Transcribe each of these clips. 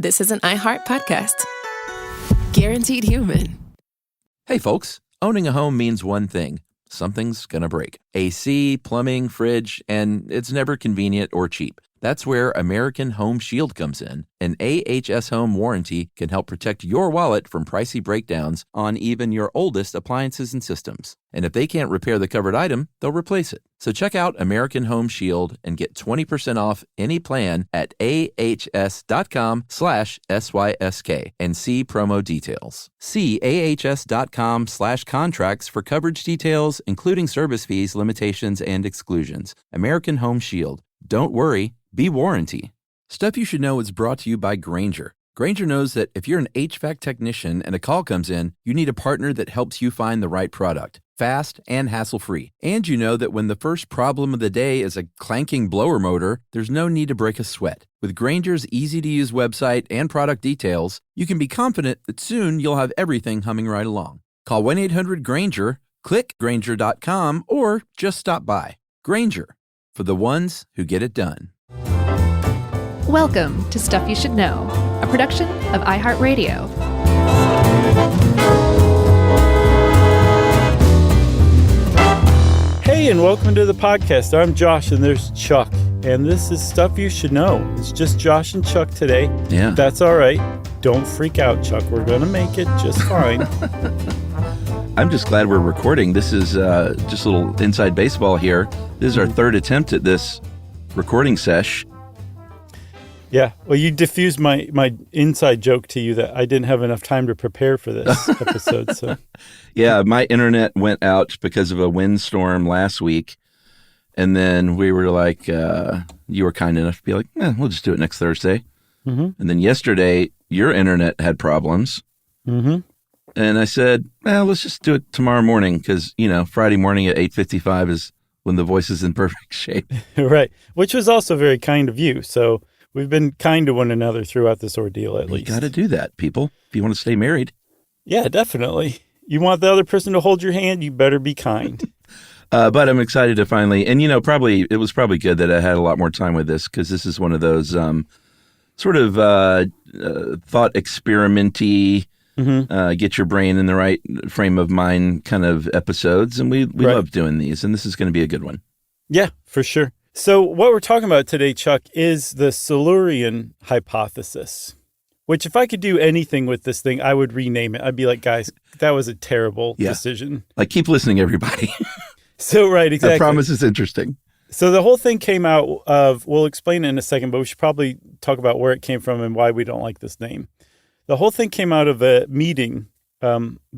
This is an iHeart podcast. Guaranteed human. Hey folks, owning a home means one thing. Something's gonna break. AC, plumbing, fridge, and it's never convenient or cheap. That's where American Home Shield comes in. An AHS Home warranty can help protect your wallet from pricey breakdowns on even your oldest appliances and systems. And if they can't repair the covered item, they'll replace it. So check out American Home Shield and get 20% off any plan at ahs.com/SYSK and see promo details. See ahs.com/contracts for coverage details, including service fees, limitations, and exclusions. American Home Shield. Don't worry, be warranty. Stuff You Should Know is brought to you by Grainger. Grainger knows that if you're an HVAC technician and a call comes in, you need a partner that helps you find the right product, fast and hassle-free. And you know that when the first problem of the day is a clanking blower motor, there's no need to break a sweat. With Grainger's easy-to-use website and product details, you can be confident that soon you'll have everything humming right along. Call 1-800-GRAINGER, click Grainger.com, or just stop by. Grainger, for the ones who get it done. Welcome to Stuff You Should Know, a production of iHeartRadio. Hey, and welcome to the podcast. I'm Josh, and there's Chuck, and this is Stuff You Should Know. It's just Josh and Chuck today. Yeah. That's all right. Don't freak out, Chuck. We're going to make it just fine. I'm just glad we're recording. This is just a little inside baseball here. This is our third attempt at this recording sesh. Yeah. Well, you diffused my inside joke to you that I didn't have enough time to prepare for this episode. So, Yeah, my internet went out because of a windstorm last week. And then we were like, you were kind enough to be like, we'll just do it next Thursday. Mm-hmm. And then yesterday, your internet had problems. Mm-hmm. And I said, let's just do it tomorrow morning because, Friday morning at 8:55 is when the voice is in perfect shape. Right. Which was also very kind of you. So we've been kind to one another throughout this ordeal, at least. You got to do that, people, if you want to stay married. Yeah, definitely. You want the other person to hold your hand, you better be kind. But I'm excited to finally, and it was probably good that I had a lot more time with this because this is one of those sort of thought experimenty, get your brain in the right frame of mind kind of episodes. And we Right. love doing these, and this is going to be a good one. Yeah, for sure. So what we're talking about today, Chuck, is the Silurian Hypothesis, which if I could do anything with this thing, I would rename it. I'd be like, guys, that was a terrible decision. Like, keep listening, everybody. So, right, exactly. I promise it's interesting. So the whole thing came out of, we'll explain it in a second, but we should probably talk about where it came from and why we don't like this name. The whole thing came out of a meeting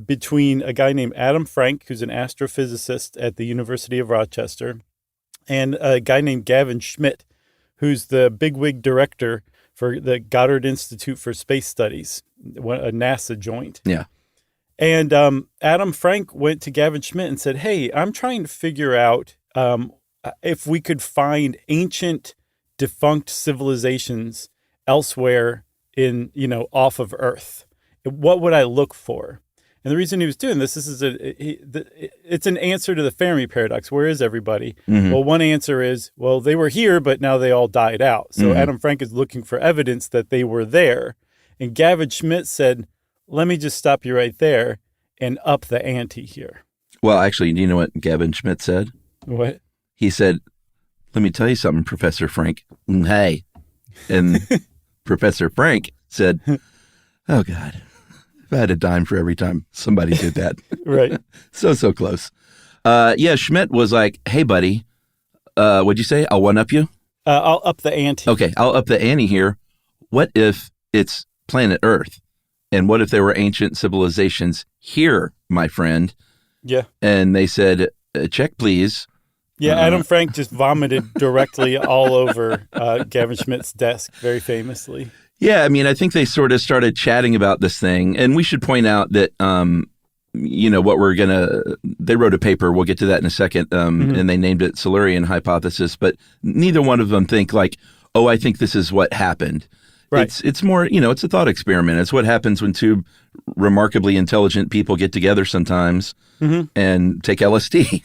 between a guy named Adam Frank, who's an astrophysicist at the University of Rochester, and a guy named Gavin Schmidt, who's the bigwig director for the Goddard Institute for Space Studies, a NASA joint. Yeah. And Adam Frank went to Gavin Schmidt and said, hey, I'm trying to figure out if we could find ancient defunct civilizations elsewhere in, off of Earth. What would I look for? And the reason he was doing this is it's an answer to the Fermi paradox. Where is everybody? Mm-hmm. Well, one answer is, well, they were here, but now they all died out. So Adam Frank is looking for evidence that they were there. And Gavin Schmidt said, let me just stop you right there and up the ante here. Well, actually, do you know what Gavin Schmidt said? What? He said, let me tell you something, Professor Frank. Hey. And Professor Frank said, oh, God. If I had a dime for every time somebody did that. Right. So close. Schmidt was like, hey, buddy, what'd you say? I'll one-up you? I'll up the ante. Okay, I'll up the ante here. What if it's planet Earth? And what if there were ancient civilizations here, my friend? Yeah. And they said, check, please. Yeah, Adam Frank just vomited directly all over Gavin Schmidt's desk, very famously. Yeah, I think they sort of started chatting about this thing. And we should point out that, they wrote a paper, we'll get to that in a second, and they named it Silurian Hypothesis, but neither one of them think like, oh, I think this is what happened. Right. It's more, it's a thought experiment. It's what happens when two remarkably intelligent people get together sometimes and take LSD.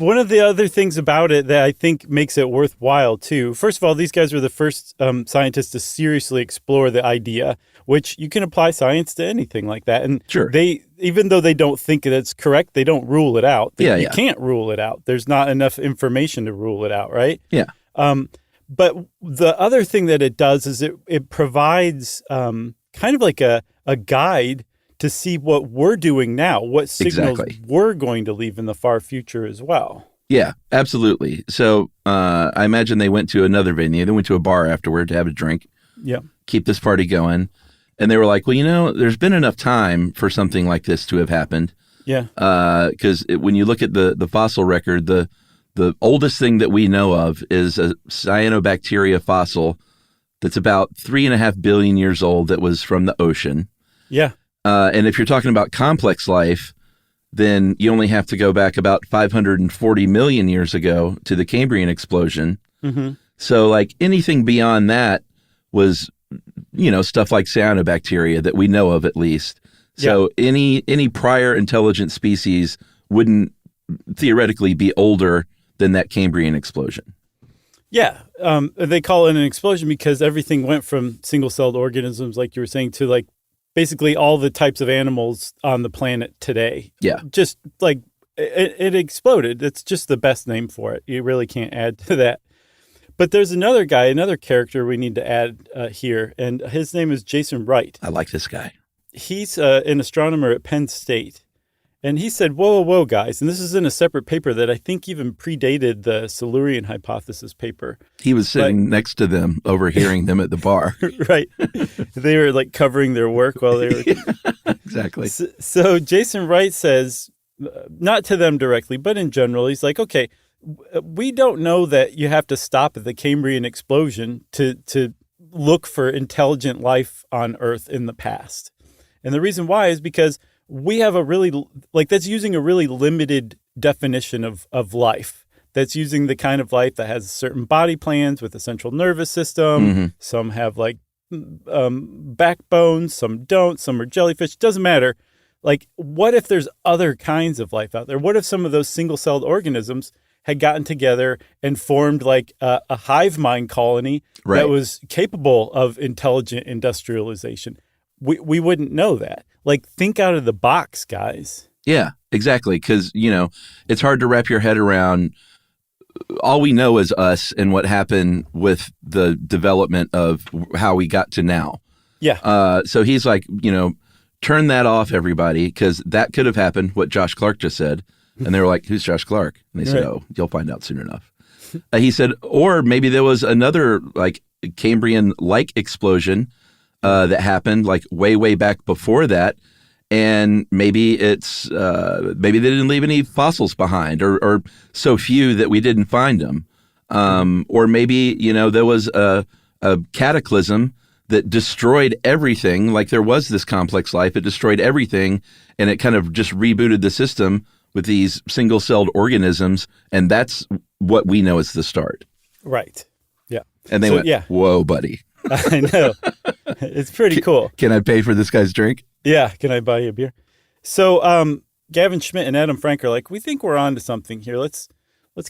One of the other things about it that I think makes it worthwhile, too, first of all, these guys were the first scientists to seriously explore the idea, which you can apply science to anything like that. And Sure. even though they don't think that's correct, they don't rule it out. You Yeah. can't rule it out. There's not enough information to rule it out, right? Yeah. But the other thing that it does is it provides kind of like a guide to see what we're doing now, what signals we're going to leave in the far future as well. Yeah, absolutely. So I imagine they went to another venue. They went to a bar afterward to have a drink. Yeah. Keep this party going. And they were like, well, there's been enough time for something like this to have happened. Yeah. Because when you look at the fossil record, the oldest thing that we know of is a cyanobacteria fossil that's about 3.5 billion years old that was from the ocean. Yeah. And if you're talking about complex life, then you only have to go back about 540 million years ago to the Cambrian explosion. Mm-hmm. So like anything beyond that was, stuff like cyanobacteria that we know of at least. So any prior intelligent species wouldn't theoretically be older than that Cambrian explosion. Yeah. They call it an explosion because everything went from single-celled organisms, like you were saying, to like basically all the types of animals on the planet today. Yeah. Just like it exploded. It's just the best name for it. You really can't add to that. But there's another character we need to add here, and his name is Jason Wright. I like this guy. He's an astronomer at Penn State. And he said, whoa, guys, and this is in a separate paper that I think even predated the Silurian Hypothesis paper. He was sitting next to them, overhearing them at the bar. Right. They were like covering their work while they were... Yeah, exactly. So Jason Wright says, not to them directly, but in general, he's like, okay, we don't know that you have to stop at the Cambrian explosion to look for intelligent life on Earth in the past. And the reason why is because we have that's using a really limited definition of life. That's using the kind of life that has certain body plans with a central nervous system. Mm-hmm. Some have like backbones, some don't, some are jellyfish. Doesn't matter. Like, what if there's other kinds of life out there? What if some of those single-celled organisms had gotten together and formed like a hive mind colony that was capable of intelligent industrialization? We wouldn't know that. Like, think out of the box, guys. Yeah, exactly. Because, it's hard to wrap your head around. All we know is us and what happened with the development of how we got to now. Yeah. So he's like, turn that off, everybody, because that could have happened, what Josh Clark just said. And they were like, who's Josh Clark? And they said, oh, you'll find out soon enough. He said, or maybe there was another like Cambrian-like explosion that happened like way back before that. And maybe maybe they didn't leave any fossils behind or so few that we didn't find them. Or maybe, there was a cataclysm that destroyed everything. Like there was this complex life. It destroyed everything. And it kind of just rebooted the system with these single-celled organisms. And that's what we know as the start. Right. Yeah. And they went, whoa, buddy. I know. It's pretty cool. Can I pay for this guy's drink? Yeah. Can I buy you a beer? So Gavin Schmidt and Adam Frank are like, we think we're on to something here. Let's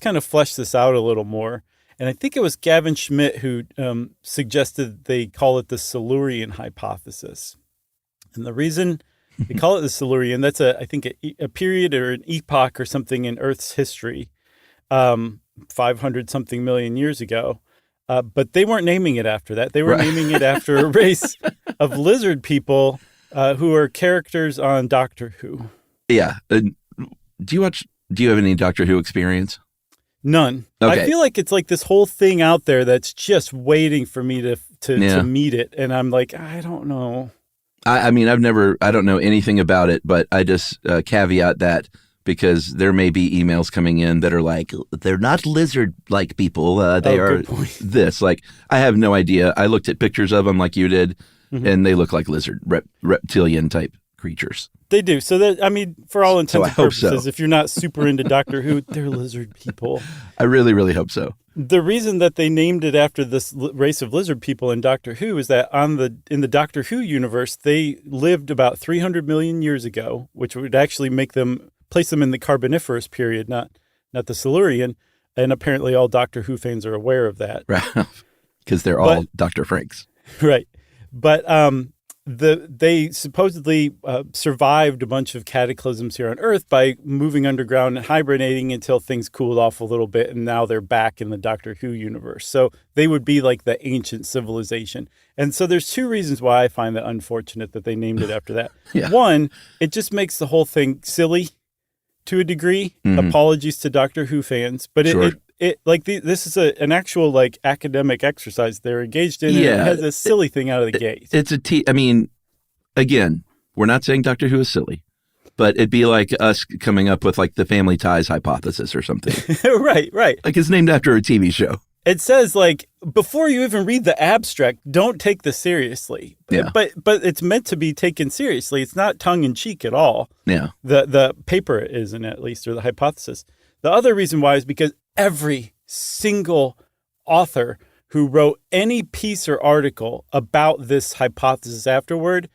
kind of flesh this out a little more. And I think it was Gavin Schmidt who suggested they call it the Silurian Hypothesis. And the reason they call it the Silurian, that's I think a period or an epoch or something in Earth's history, 500-something million years ago. But they weren't naming it after that. They were naming it after a race of lizard people who are characters on Doctor Who. Yeah. Do you have any Doctor Who experience? None. Okay. I feel like it's like this whole thing out there that's just waiting for me to meet it. And I'm like, I don't know. I mean, I don't know anything about it, but I just caveat that because there may be emails coming in that are like, they're not lizard-like people. They are this. Like, I have no idea. I looked at pictures of them like you did, and they look like lizard, reptilian-type creatures. They do. So, for all intents and purposes, if you're not super into Doctor Who, they're lizard people. I really, really hope so. The reason that they named it after this race of lizard people in Doctor Who is that in the Doctor Who universe, they lived about 300 million years ago, which would actually place them in the Carboniferous period, not the Silurian. And apparently all Doctor Who fans are aware of that. Right. Because they're all Dr. Franks. Right. But they supposedly survived a bunch of cataclysms here on Earth by moving underground and hibernating until things cooled off a little bit, and now they're back in the Doctor Who universe. So they would be like the ancient civilization. And so there's two reasons why I find it unfortunate that they named it after that. Yeah. One, it just makes the whole thing silly to a degree. Mm-hmm. Apologies to Doctor Who fans, but sure. This is an actual like academic exercise they're engaged in. Yeah, and it has a silly thing out of the gate. I mean, again, we're not saying Doctor Who is silly, but it'd be like us coming up with like the Family Ties hypothesis or something. Right. Like it's named after a TV show. It says like before you even read the abstract, don't take this seriously. Yeah. But it's meant to be taken seriously. It's not tongue in cheek at all. Yeah. The paper isn't, at least, or the hypothesis. The other reason why is because every single author who wrote any piece or article about this hypothesis afterward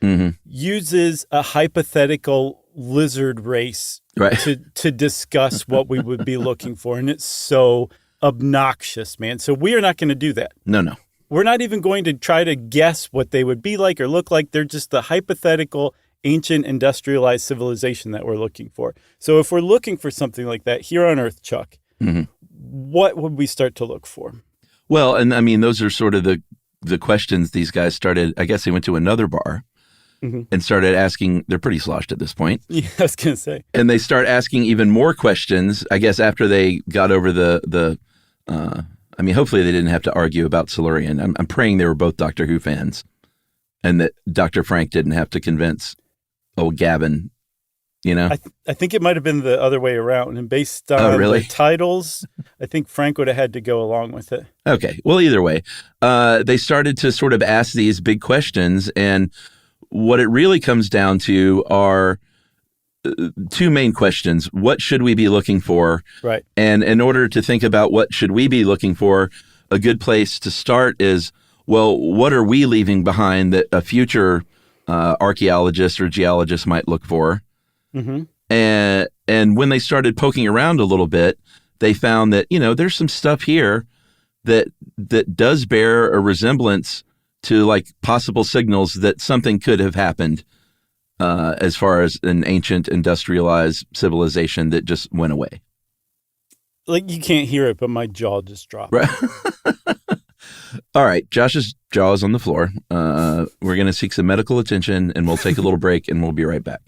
uses a hypothetical lizard race to discuss what we would be looking for. And it's so obnoxious, man. So we are not going to do that. No. We're not even going to try to guess what they would be like or look like. They're just the hypothetical ancient industrialized civilization that we're looking for. So if we're looking for something like that here on Earth, Chuck, what would we start to look for? Well, and I mean, those are sort of the questions these guys started. I guess they went to another bar and started asking. They're pretty sloshed at this point. Yeah, I was going to say. And they start asking even more questions, I guess, after they got over I mean, hopefully they didn't have to argue about Silurian. I'm praying they were both Doctor Who fans and that Dr. Frank didn't have to convince old Gavin, you know? I think it might have been the other way around. And based on the titles, I think Frank would have had to go along with it. Okay. Well, either way, they started to sort of ask these big questions. And what it really comes down to are two main questions. What should we be looking for? Right. And in order to think about what should we be looking for, a good place to start is, well, what are we leaving behind that a future archaeologist or geologist might look for? Mm-hmm. And when they started poking around a little bit, they found that, there's some stuff here that does bear a resemblance to like possible signals that something could have happened as far as an ancient industrialized civilization that just went away. Like you can't hear it, but my jaw just dropped. Right. All right. Josh's jaw is on the floor. We're going to seek some medical attention and we'll take a little break and we'll be right back.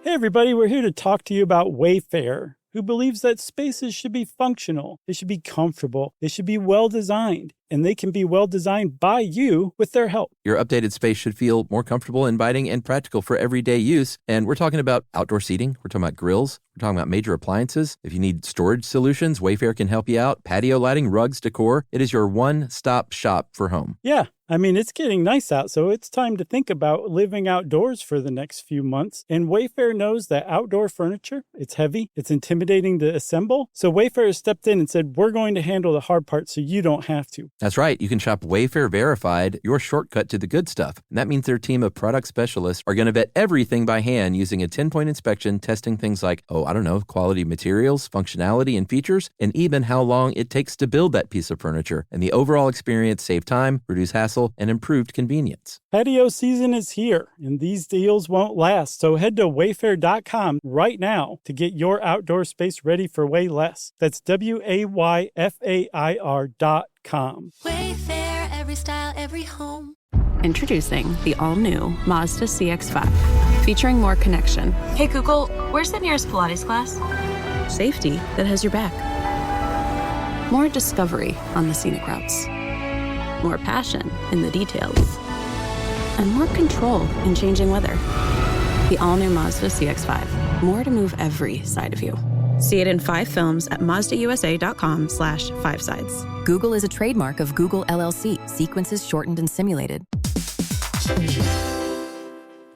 Hey everybody, we're here to talk to you about Wayfair, who believes that spaces should be functional, they should be comfortable, they should be well designed, and they can be well designed by you with their help. Your updated space should feel more comfortable, inviting, and practical for everyday use. And we're talking about outdoor seating. We're talking about grills. We're talking about major appliances. If you need storage solutions, Wayfair can help you out. Patio lighting, rugs, decor. It is your one-stop shop for home. Yeah. I mean, it's getting nice out, so it's time to think about living outdoors for the next few months. And Wayfair knows that outdoor furniture, it's heavy, it's intimidating to assemble. So Wayfair has stepped in and said, we're going to handle the hard part so you don't have to. That's right. You can shop Wayfair Verified, your shortcut to the good stuff. And that means their team of product specialists are going to vet everything by hand using a 10-point inspection, testing things like, quality materials, functionality and features, and even how long it takes to build that piece of furniture. And the overall experience save time, reduce hassle, and improved convenience. Patio season is here, and these deals won't last. So head to wayfair.com right now to get your outdoor space ready for way less. That's WAYFAIR.com. Wayfair, every style, every home. Introducing the all-new Mazda CX-5, featuring more connection. Hey Google, where's the nearest Pilates class? Safety that has your back. More discovery on the scenic routes. More passion in the details. And more control in changing weather. The all-new Mazda CX-5. More to move every side of you. See it in 5 films at mazdausa.com/5sides. Google is a trademark of Google LLC. Sequences shortened and simulated.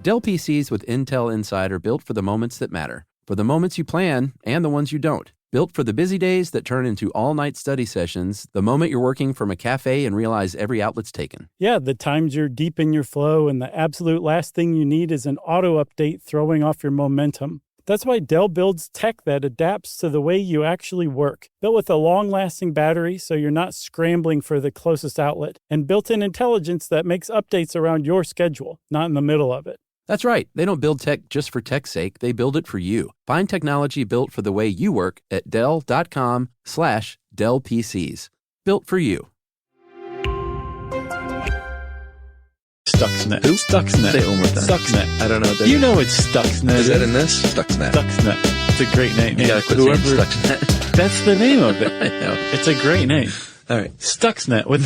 Dell PCs with Intel Inside are built for the moments that matter, for the moments you plan and the ones you don't. Built for the busy days that turn into all-night study sessions, the moment you're working from a cafe and realize every outlet's taken. Yeah, the times you're deep in your flow and the absolute last thing you need is an auto update throwing off your momentum. That's why Dell builds tech that adapts to the way you actually work. Built with a long-lasting battery so you're not scrambling for the closest outlet, and built-in intelligence that makes updates around your schedule, not in the middle of it. That's right. They don't build tech just for tech's sake. They build it for you. Find technology built for the way you work at Dell.com/Dell PCs. Built for you. Stuxnet. Who? Stuxnet. Say it one more time. Stuxnet. I don't know what that You is. know it's Stuxnet. Is that in this? Stuxnet. Stuxnet. It's a great name. You gotta quit saying Stuxnet. That's the name of it. I know. It's a great name. All right. Stuxnet with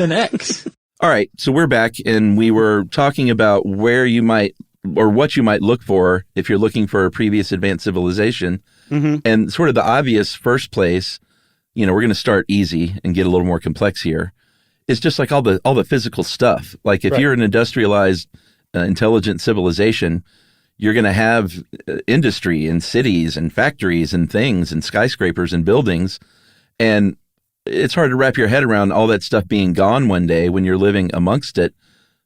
an X. All right, so we're back, and we were talking about where you might, or what you might look for if you're looking for a previous advanced civilization. Mm-hmm. And sort of the obvious first place, we're going to start easy and get a little more complex here. It's just like all the physical stuff. Like if you're an industrialized, intelligent civilization, you're going to have industry and cities and factories and things and skyscrapers and buildings. And it's hard to wrap your head around all that stuff being gone one day when you're living amongst it.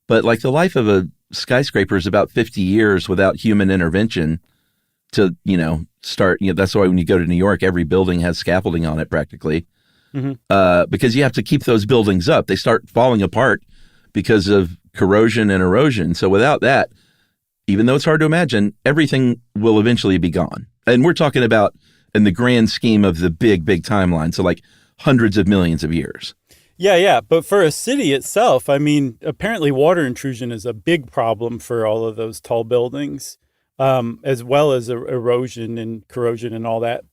But like the life of a skyscraper is about 50 years without human intervention to, start. That's why when you go to New York, every building has scaffolding on it practically. Mm-hmm. Because you have to keep those buildings up. They start falling apart because of corrosion and erosion. So without that, even though it's hard to imagine, everything will eventually be gone. And we're talking about in the grand scheme of the big timeline. So like hundreds of millions of years. Yeah. But for a city itself, I mean, apparently water intrusion is a big problem for all of those tall buildings, as well as erosion and corrosion and all that.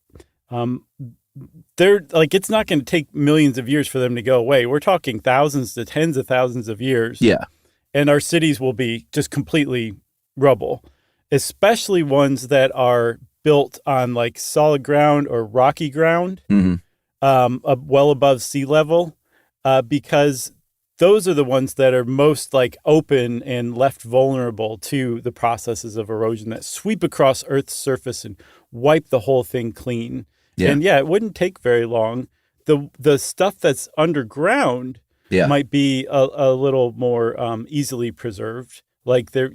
They're like, it's not going to take millions of years for them to go away. We're talking thousands to tens of thousands of years. Yeah. And our cities will be just completely rubble, especially ones that are built on like solid ground or rocky ground. Mm-hmm. Well above sea level, because those are the ones that are most like open and left vulnerable to the processes of erosion that sweep across Earth's surface and wipe the whole thing clean. Yeah. And it wouldn't take very long. The stuff that's underground might be a little more easily preserved. Like there,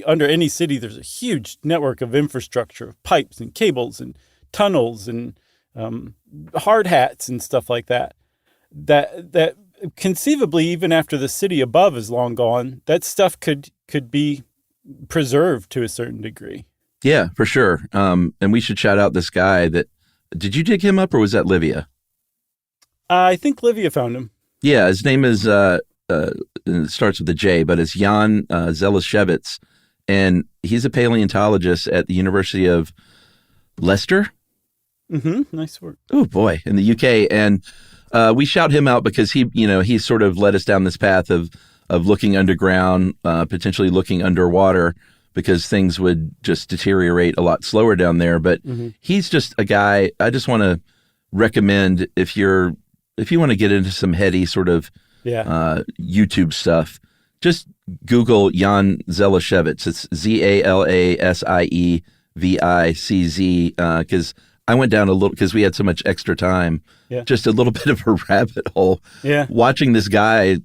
under any city, there's a huge network of infrastructure, of pipes and cables and tunnels and hard hats and stuff like that. That conceivably, even after the city above is long gone, that stuff could be preserved to a certain degree. Yeah, for sure. And we should shout out this guy that. Did you dig him up, or was that Livia? I think Livia found him. Yeah, his name is it starts with a J, but it's Jan Zelishevitz, and he's a paleontologist at the University of Leicester. Mm-hmm. Nice work. Oh boy, in the UK, and we shout him out because he sort of led us down this path of looking underground, potentially looking underwater, because things would just deteriorate a lot slower down there. But he's just a guy I just want to recommend if you want to get into some heady sort of YouTube stuff. Just Google Jan Zelishevitz. It's Zalassievicz, because I went down a little, because we had so much extra time, just a little bit of a rabbit hole. Yeah. Watching this guy,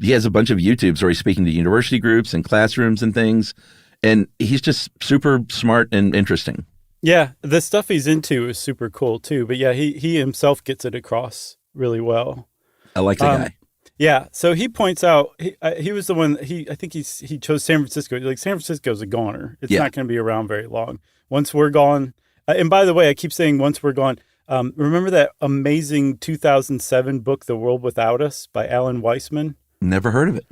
he has a bunch of YouTubes where he's speaking to university groups and classrooms and things. And he's just super smart and interesting. Yeah, the stuff he's into is super cool too. But yeah, he himself gets it across really well. I like the guy. Yeah, so he points out he was the one. I think he chose San Francisco. Like San Francisco's a goner. It's not going to be around very long. Once we're gone. And by the way, I keep saying once we're gone. Remember that amazing 2007 book, The World Without Us, by Alan Weissman? Never heard of it.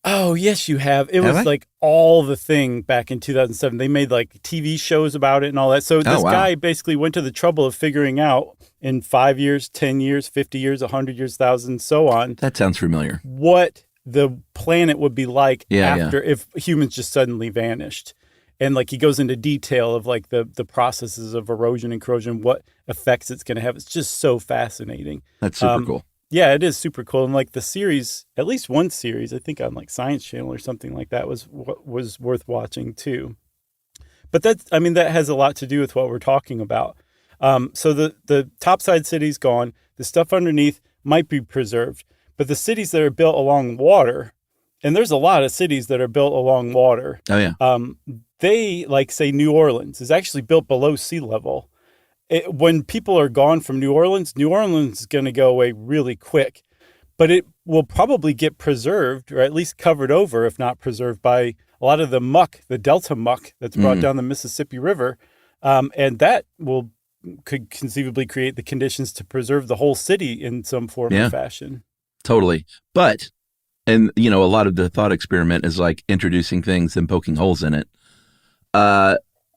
Oh, yes, you have. It was like all the thing back in 2007. They made like TV shows about it and all that. So this guy basically went to the trouble of figuring out in 5 years, 10 years, 50 years, 100 years, 1,000, so on. That sounds familiar. What the planet would be like after if humans just suddenly vanished. And like he goes into detail of like the processes of erosion and corrosion, what effects it's going to have. It's just so fascinating. That's super cool. Yeah, it is super cool. And like the series, at least one series, I think on like Science Channel or something like that was worth watching too. But that has a lot to do with what we're talking about. So the topside city's gone. The stuff underneath might be preserved. But the cities that are built along water, and there's a lot of cities that are built along water. Oh, yeah. They, like, say, New Orleans is actually built below sea level. When people are gone from New Orleans is going to go away really quick. But it will probably get preserved, or at least covered over, if not preserved, by a lot of the muck, the delta muck that's brought down the Mississippi River. And that could conceivably create the conditions to preserve the whole city in some form or fashion. Totally. But, and a lot of the thought experiment is like introducing things and poking holes in it.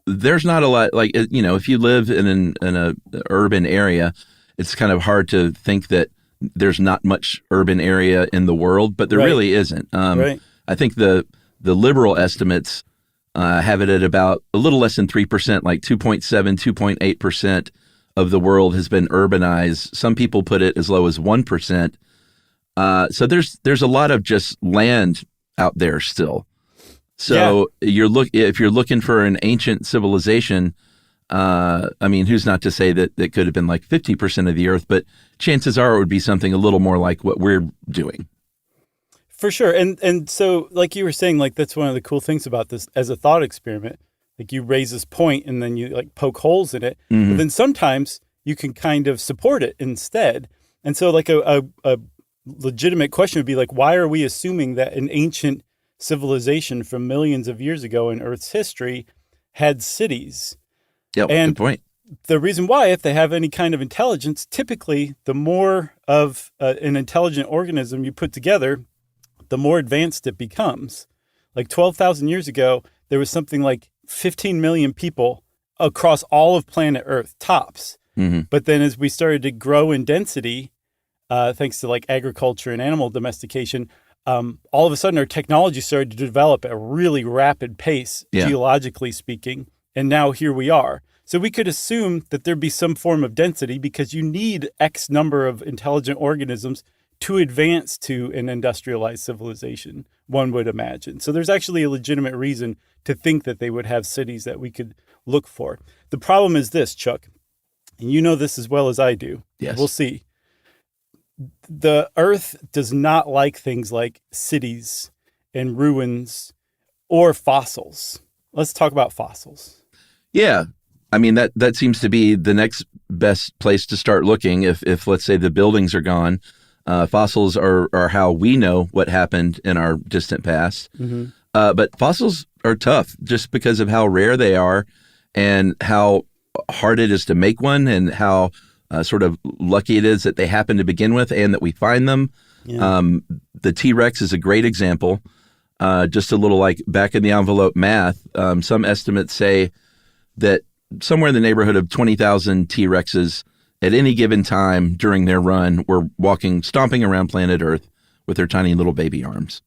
There's not a lot, like, if you live in a urban area, it's kind of hard to think that there's not much urban area in the world, but there really isn't. I think the liberal estimates have it at about a little less than 3%, like 2.7, 2.8% of the world has been urbanized. Some people put it as low as 1%. So there's a lot of just land out there still. So if you're looking for an ancient civilization, who's not to say that it could have been like 50% of the earth, but chances are it would be something a little more like what we're doing. For sure. And so, like you were saying, like, that's one of the cool things about this as a thought experiment. Like, you raise this point and then you like poke holes in it, but then sometimes you can kind of support it instead. And so like a legitimate question would be like, why are we assuming that an ancient civilization from millions of years ago in Earth's history had cities? Yeah, good point. The reason why, if they have any kind of intelligence, typically the more of an intelligent organism you put together, the more advanced it becomes. Like 12,000 years ago, there was something like 15 million people across all of planet Earth, tops. But then as we started to grow in density, thanks to like agriculture and animal domestication, all of a sudden our technology started to develop at a really rapid pace, geologically speaking. And now here we are. So we could assume that there'd be some form of density because you need X number of intelligent organisms to advance to an industrialized civilization, one would imagine. So there's actually a legitimate reason to think that they would have cities that we could look for. The problem is this, Chuck, and you know this as well as I do. Yes. We'll see. The Earth does not like things like cities and ruins or fossils. Let's talk about fossils. Yeah. I mean, that seems to be the next best place to start looking. If let's say the buildings are gone, fossils are how we know what happened in our distant past. But fossils are tough just because of how rare they are and how hard it is to make one and how sort of lucky it is that they happen to begin with and that we find them. The T-Rex is a great example. Just a little like back in the envelope math. Some estimates say that somewhere in the neighborhood of 20,000 T-Rexes at any given time during their run were stomping around planet Earth with their tiny little baby arms.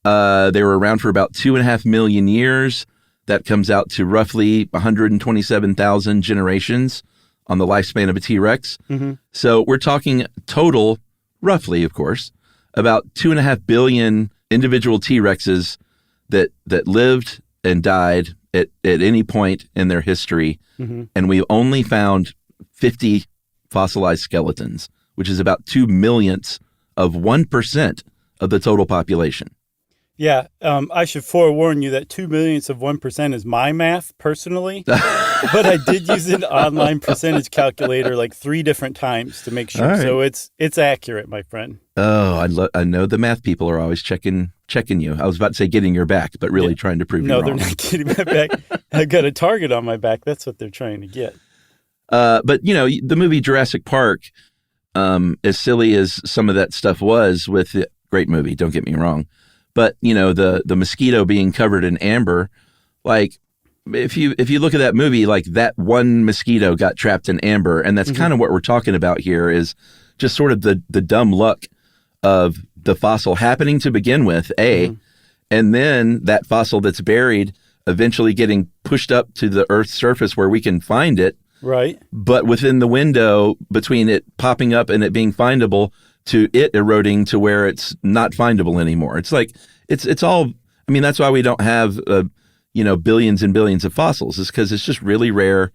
They were around for about 2.5 million years. That comes out to roughly 127,000 generations on the lifespan of a T-Rex. So we're talking total, roughly, of course, about 2.5 billion individual T-Rexes that lived and died at any point in their history. And we only found 50 fossilized skeletons, which is about 2 millionths of 1% of the total population. Yeah, I should forewarn you that 2 millionths of 1% is my math personally, but I did use an online percentage calculator like 3 different times to make sure. Right. So it's accurate, my friend. Oh, I know the math people are always checking you. I was about to say getting your back, but really trying to prove you wrong. No, they're not getting my back. I got a target on my back. That's what they're trying to get. But the movie Jurassic Park, as silly as some of that stuff was, with it, great movie, don't get me wrong. But, the mosquito being covered in amber, like if you look at that movie, like that one mosquito got trapped in amber. And that's kind of what we're talking about here is just sort of the dumb luck of the fossil happening to begin with, and then that fossil that's buried eventually getting pushed up to the Earth's surface where we can find it. Right. But within the window between it popping up and it being findable to it eroding to where it's not findable anymore. It's like, it's all, I mean, that's why we don't have, billions and billions of fossils, is because it's just really rare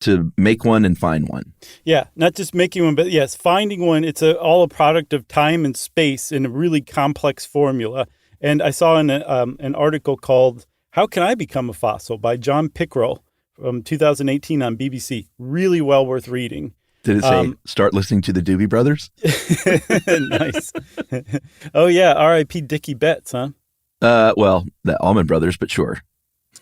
to make one and find one. Yeah, not just making one, but yes, finding one. It's all a product of time and space in a really complex formula. And I saw in an article called "How Can I Become a Fossil" by John Pickrell from 2018 on BBC. Really well worth reading. Did it say start listening to the Doobie Brothers? Nice. Oh yeah, R.I.P. Dickie Betts, huh? Well, the Allman Brothers, but sure.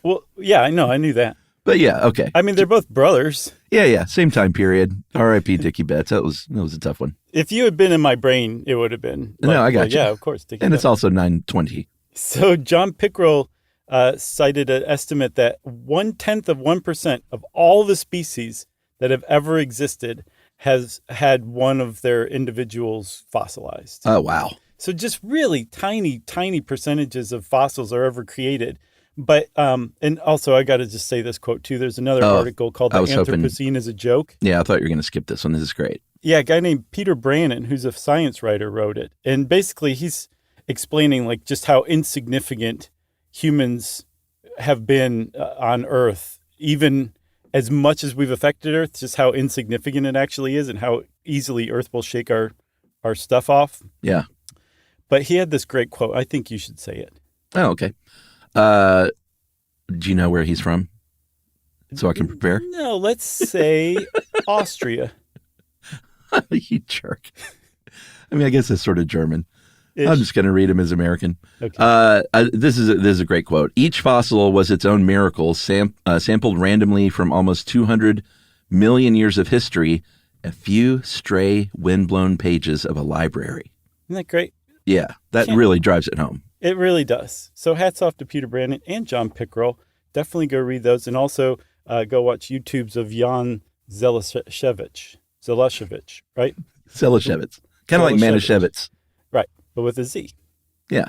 Well, yeah, I know, I knew that. But yeah, okay. I mean, they're both brothers. Yeah, same time period. R.I.P. Dickie Betts. That was a tough one. If you had been in my brain, it would have been. No, I got you. Yeah, of course. Dickie And Betts. it's also 9:20. So John Pickrell cited an estimate that 0.1% of all the species that have ever existed has had one of their individuals fossilized. Oh, wow. So just really tiny, tiny percentages of fossils are ever created. But, and also I got to just say this quote too. There's another article called The Anthropocene is a Joke. Yeah, I thought you were going to skip this one. This is great. Yeah, a guy named Peter Brannon, who's a science writer, wrote it. And basically he's explaining like just how insignificant humans have been on Earth, even as much as we've affected Earth, just how insignificant it actually is and how easily Earth will shake our stuff off. Yeah. But he had this great quote. I think you should say it. Oh, okay. Do you know where he's from? So I can prepare? No, let's say Austria. You jerk. I mean, I guess it's sort of German. Ish. I'm just going to read him as American. Okay. This is a great quote. Each fossil was its own miracle, sampled randomly from almost 200 million years of history, a few stray windblown pages of a library. Isn't that great? Yeah, that really drives it home. It really does. So hats off to Peter Brannon and John Pickrell. Definitely go read those. And also go watch YouTubes of Jan Zelashevich, right? Zelashevitz. Kind of like Manischewitz. Right, but with a Z. Yeah.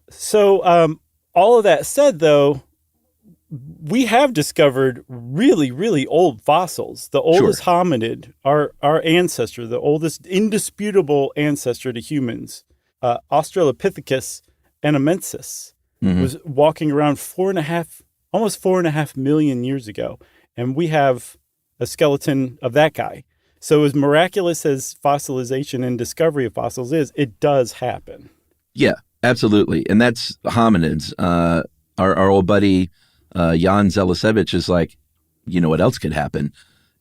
So all of that said, though, we have discovered really, really old fossils. The oldest hominid, our ancestor, the oldest indisputable ancestor to humans, Australopithecus anamensis, was walking around almost 4.5 million years ago. And we have a skeleton of that guy. So as miraculous as fossilization and discovery of fossils is, it does happen. Yeah, absolutely. And that's hominids. Our old buddy, Jan Zelashevich, is like, you know what else could happen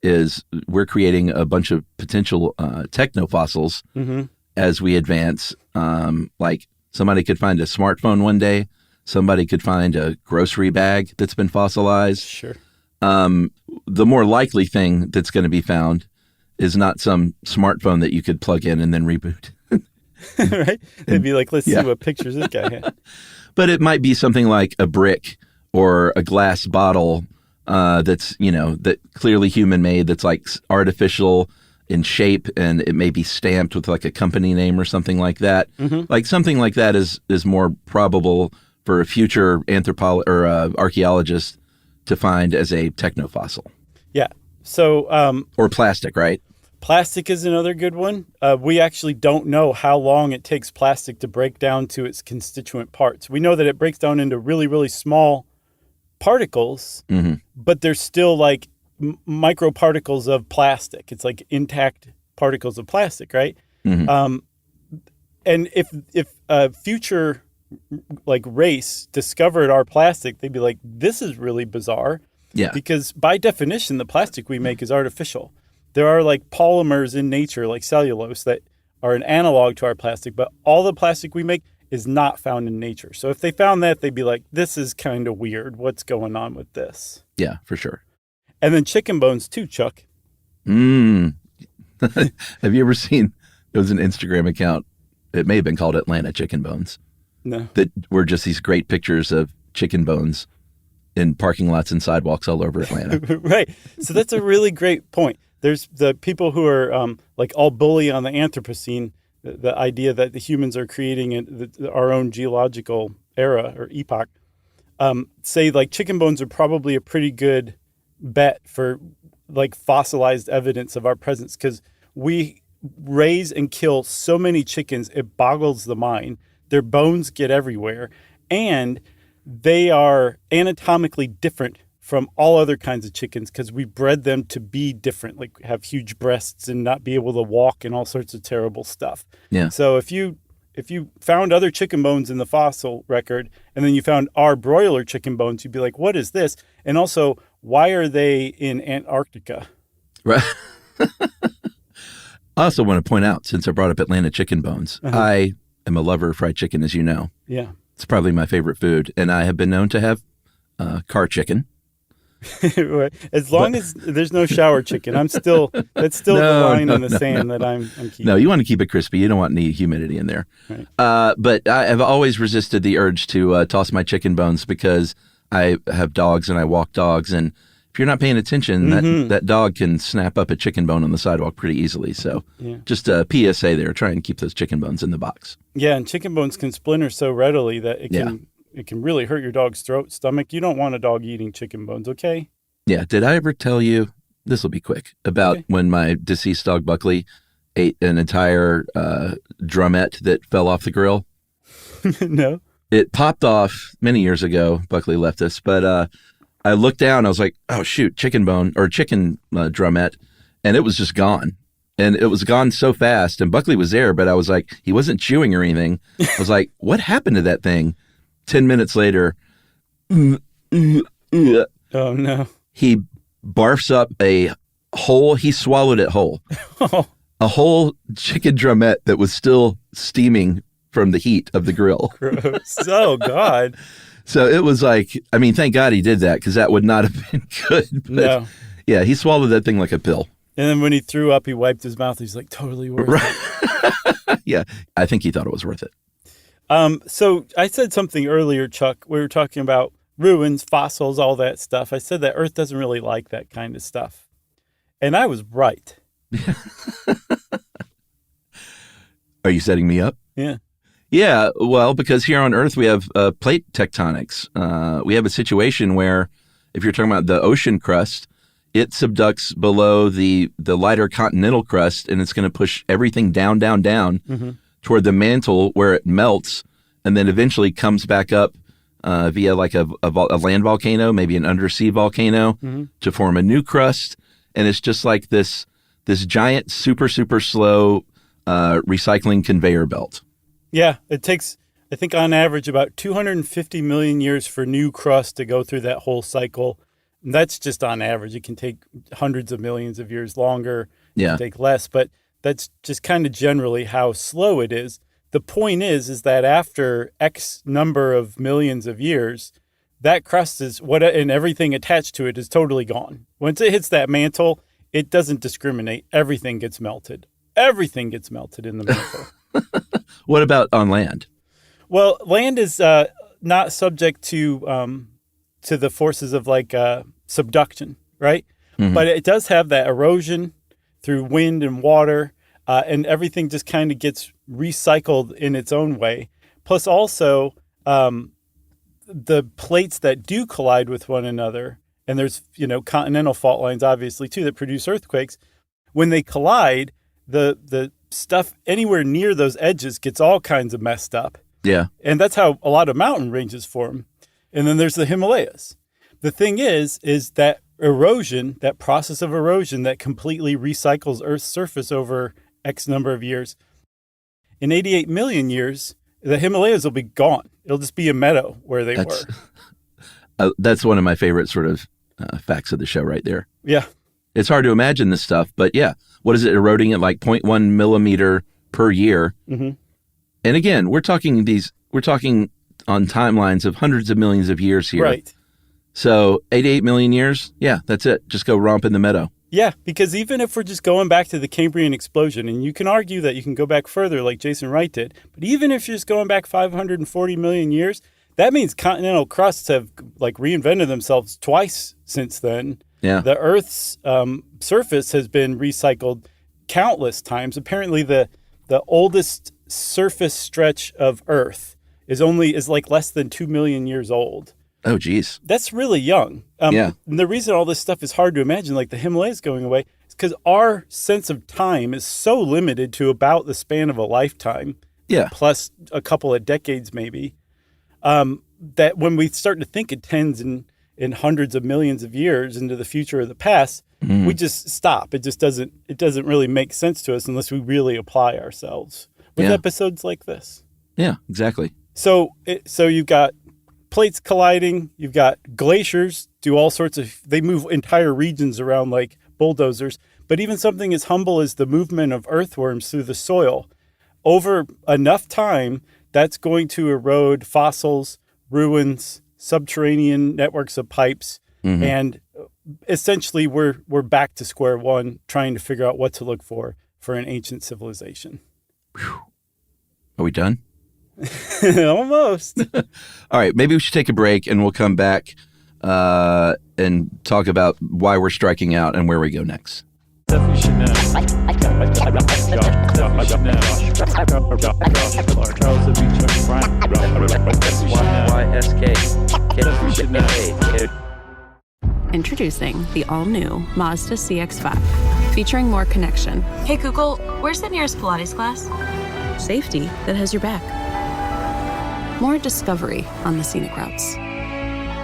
is we're creating a bunch of potential technofossils as we advance. Like somebody could find a smartphone one day. Somebody could find a grocery bag that's been fossilized. Sure. The more likely thing that's going to be found is not some smartphone that you could plug in and then reboot. Right? They'd be like, let's see what pictures this guy had. But it might be something like a brick or a glass bottle that's, that clearly human made, that's like artificial in shape, and it may be stamped with like a company name or something like that. Like something like that is more probable for a future archaeologist to find as a technofossil. Yeah. So, or plastic, right? Plastic is another good one. We actually don't know how long it takes plastic to break down to its constituent parts. We know that it breaks down into really, really small particles, but there's still like microparticles of plastic. It's like intact particles of plastic, right? And if a future like race discovered our plastic, they'd be like, this is really bizarre. Yeah. Because by definition, the plastic we make is artificial. There are like polymers in nature, like cellulose, that are an analog to our plastic, but all the plastic we make is not found in nature. So if they found that, they'd be like, this is kind of weird. What's going on with this? Yeah, for sure. And then chicken bones too, Chuck. Have you ever seen, it was an Instagram account, it may have been called Atlanta Chicken Bones. No. That were just these great pictures of chicken bones in parking lots and sidewalks all over Atlanta. Right. So that's a really great point. There's the people who are like all bully on the Anthropocene, the idea that the humans are creating our own geological era or epoch. say like chicken bones are probably a pretty good bet for like fossilized evidence of our presence, because we raise and kill so many chickens, it boggles the mind. Their bones get everywhere, and they are anatomically different from all other kinds of chickens because we bred them to be different, like have huge breasts and not be able to walk and all sorts of terrible stuff. Yeah. So if you found other chicken bones in the fossil record and then you found our broiler chicken bones, you'd be like, what is this? And also, why are they in Antarctica? Right. I also want to point out, since I brought up Atlanta chicken bones, I am a lover of fried chicken, as you know. Yeah. It's probably my favorite food. And I have been known to have car As long as there's no shower chicken, that's still the line in the sand that I'm keeping. No, you want to keep it crispy. You don't want any humidity in there. Right. But I have always resisted the urge to toss my chicken bones because I have dogs and I walk dogs. And if you're not paying attention, that dog can snap up a chicken bone on the sidewalk pretty easily. So just a PSA there, try and keep those chicken bones in the box. Yeah, and chicken bones can splinter so readily that it can really hurt your dog's throat, stomach. You don't want a dog eating chicken bones, okay? Yeah. Did I ever tell you, this will be quick, about when my deceased dog Buckley ate an entire drumette that fell off the grill? No. It popped off many years ago. Buckley left us, but I looked down. I was like, oh, shoot, chicken bone or chicken drumette. And it was just gone. And it was gone so fast. And Buckley was there, but I was like, he wasn't chewing or anything. I was like, what happened to that thing? 10 minutes later, oh, no. He barfs up a whole, he swallowed it whole. A whole chicken drumette that was still steaming from the heat of the grill. Gross. Oh, God. So it was like, I mean, thank God he did that because that would not have been good. But no. Yeah, he swallowed that thing like a pill. And then when he threw up, he wiped his mouth. He's like, totally worth it. Yeah, I think he thought it was worth it. So I said something earlier, Chuck. We were talking about ruins, fossils, all that stuff. I said that Earth doesn't really like that kind of stuff. And I was right. Are you setting me up? Yeah. Yeah, well, because here on Earth we have plate tectonics. We have a situation where if you're talking about the ocean crust, it subducts below the lighter continental crust, and it's going to push everything down toward the mantle where it melts and then eventually comes back up via like a land volcano, maybe an undersea volcano, to form a new crust. And it's just like this giant, super, super slow recycling conveyor belt. Yeah, it takes, I think on average, about 250 million years for new crust to go through that whole cycle. And that's just on average. It can take hundreds of millions of years longer. It can take less, but that's just kind of generally how slow it is. The point is that after X number of millions of years, that crust is and everything attached to it is totally gone. Once it hits that mantle, it doesn't discriminate. Everything gets melted. Everything gets melted in the mantle. What about on land? Well, land is not subject to the forces of like subduction, right? But it does have that erosion through wind and water, and everything just kind of gets recycled in its own way. Plus also the plates that do collide with one another, and there's, continental fault lines obviously too that produce earthquakes. When they collide, the stuff anywhere near those edges gets all kinds of messed up. Yeah. And that's how a lot of mountain ranges form. And then there's the Himalayas. The thing is that erosion, that process of erosion that completely recycles Earth's surface over X number of years, in 88 million years, the Himalayas will be gone. It'll just be a meadow where they were. That's one of my favorite sort of facts of the show right there. Yeah. It's hard to imagine this stuff, but yeah. What is it eroding at like 0.1 millimeter per year? And again, we're talking on timelines of hundreds of millions of years here. Right. So 88 million years, yeah, that's it. Just go romp in the meadow. Yeah, because even if we're just going back to the Cambrian explosion, and you can argue that you can go back further like Jason Wright did, but even if you're just going back 540 million years, that means continental crusts have like reinvented themselves twice since then. Yeah. The Earth's surface has been recycled countless times. Apparently, the oldest surface stretch of Earth is like less than 2 million years old. Oh, geez. That's really young. Yeah. And the reason all this stuff is hard to imagine, like the Himalayas going away, is because our sense of time is so limited to about the span of a lifetime, Yeah. plus a couple of decades maybe, that when we start to think in tens and hundreds of millions of years into the future or the past, we just stop. It doesn't really make sense to us unless we really apply ourselves with episodes like this. Yeah, exactly. So you've got plates colliding, you've got glaciers do all sorts of, they move entire regions around like bulldozers, but even something as humble as the movement of earthworms through the soil, over enough time, that's going to erode fossils, ruins, subterranean networks of pipes, and essentially we're back to square one trying to figure out what to look for an ancient civilization. Whew. Are we done? Almost. All right, maybe we should take a break and we'll come back and talk about why we're striking out and where we go next. Stuff you should know. Charles W. Chuck Bryant. Stuff you should know. Introducing the all-new Mazda CX-5, featuring more connection, Hey Google, where's the nearest Pilates class? safety that has your back, more discovery on the scenic routes,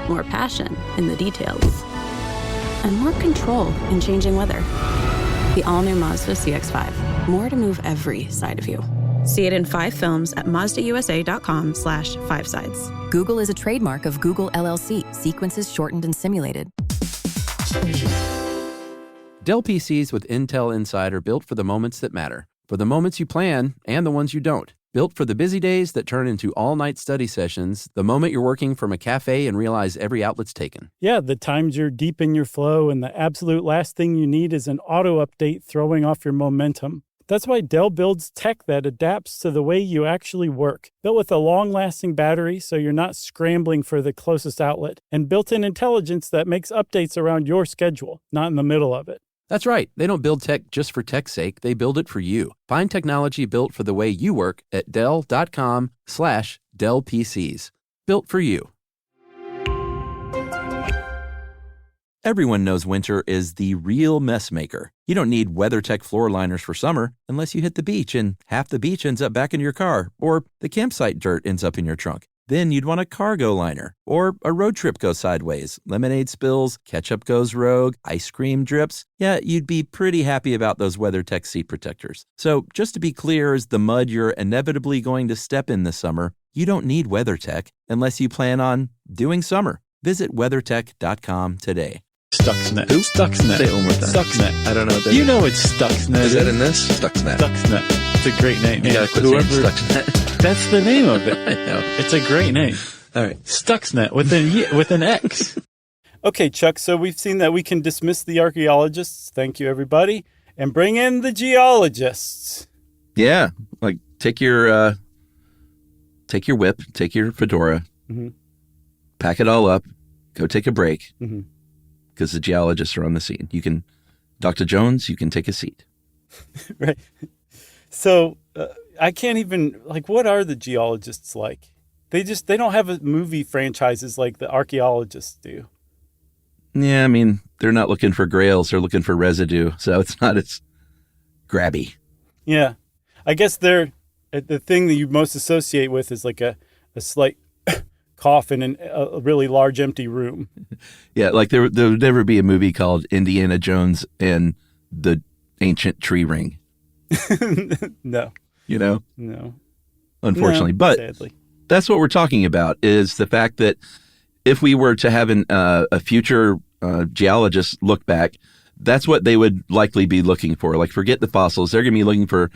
more passion in the details, and more control in changing weather. The all-new Mazda CX-5, more to move every side of you. See it in 5 films at mazdausa.com/5sides. Google is a trademark of Google LLC. Sequences shortened and simulated. Dell PCs with Intel Inside are built for the moments that matter, for the moments you plan and the ones you don't. Built for the busy days that turn into all-night study sessions, the moment you're working from a cafe and realize every outlet's taken. Yeah, the times you're deep in your flow and the absolute last thing you need is an auto update throwing off your momentum. That's why Dell builds tech that adapts to the way you actually work. Built with a long-lasting battery so you're not scrambling for the closest outlet, and built-in intelligence that makes updates around your schedule, not in the middle of it. That's right. They don't build tech just for tech's sake. They build it for you. Find technology built for the way you work at Dell.com/Dell PCs. Built for you. Everyone knows winter is the real mess maker. You don't need WeatherTech floor liners for summer unless you hit the beach and half the beach ends up back in your car, or the campsite dirt ends up in your trunk. Then you'd want a cargo liner, or a road trip goes sideways, lemonade spills, ketchup goes rogue, ice cream drips. Yeah, you'd be pretty happy about those WeatherTech seat protectors. So just to be clear, as the mud you're inevitably going to step in this summer, you don't need WeatherTech unless you plan on doing summer. Visit WeatherTech.com today. Stuxnet. Who? Stuxnet. Say it one more time. Stuxnet. I don't know what that You is. know it's Stuxnet. Is that in this? Stuxnet. Stuxnet. It's a great name. You gotta quit saying Stuxnet. That's the name of it. I know. It's a great name. All right. Stuxnet with an X. Okay, Chuck, so we've seen that we can dismiss the archaeologists, thank you everybody, and bring in the geologists. Yeah, like take your whip, take your fedora, pack it all up, go take a break, because the geologists are on the scene. You can, Dr. Jones, you can take a seat. Right. So I can't even, what are the geologists like? They don't have a movie franchises like the archaeologists do. Yeah, I mean, they're not looking for grails, they're looking for residue, so it's not as grabby. Yeah. I guess they're, the thing that you most associate with is like a slight cough in a really large empty room. Yeah, like there would never be a movie called Indiana Jones and the Ancient Tree Ring. No. You know? No. Unfortunately. No, but sadly. That's what we're talking about, is the fact that if we were to have a future geologist look back, that's what they would likely be looking for. Like, forget the fossils. They're going to be looking for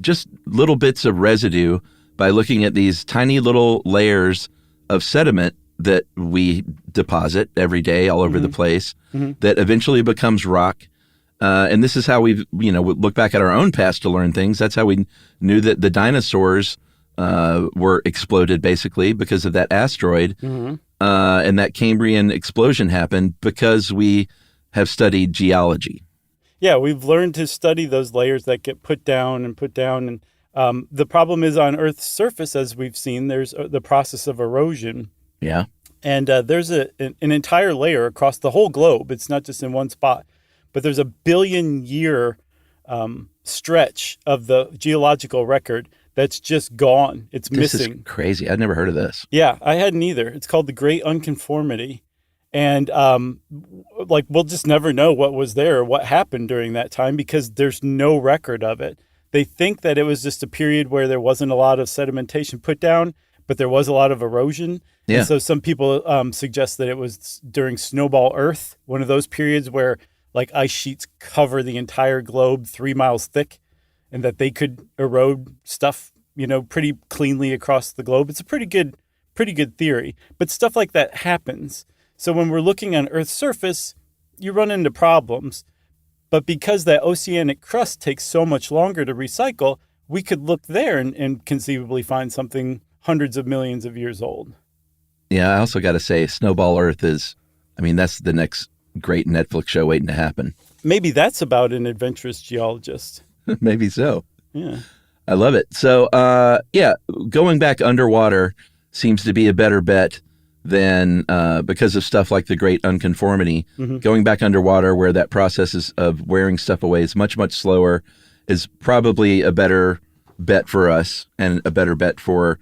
just little bits of residue by looking at these tiny little layers of sediment that we deposit every day all over the place that eventually becomes rock. And this is how we've, look back at our own past to learn things. That's how we knew that the dinosaurs were exploded, basically, because of that asteroid. And that Cambrian explosion happened because we have studied geology. Yeah, we've learned to study those layers that get put down. And the problem is on Earth's surface, as we've seen, there's the process of erosion. Yeah. And there's an entire layer across the whole globe. It's not just in one spot, but there's a billion-year stretch of the geological record that's just gone. It's missing. This is crazy. I'd never heard of this. Yeah, I hadn't either. It's called the Great Unconformity. And we'll just never know what was there or what happened during that time because there's no record of it. They think that it was just a period where there wasn't a lot of sedimentation put down, but there was a lot of erosion. Yeah. And so some people suggest that it was during Snowball Earth, one of those periods where like ice sheets cover the entire globe 3 miles thick and that they could erode stuff, pretty cleanly across the globe. It's a pretty good theory. But stuff like that happens. So when we're looking on Earth's surface, you run into problems. But because that oceanic crust takes so much longer to recycle, we could look there and conceivably find something hundreds of millions of years old. Yeah, I also got to say, Snowball Earth that's the next great Netflix show waiting to happen. Maybe that's about an adventurous geologist. Maybe so. Yeah. I love it. So, going back underwater seems to be a better bet than because of stuff like the Great Unconformity. Mm-hmm. Going back underwater where that process of wearing stuff away is much, much slower is probably a better bet for us and a better bet for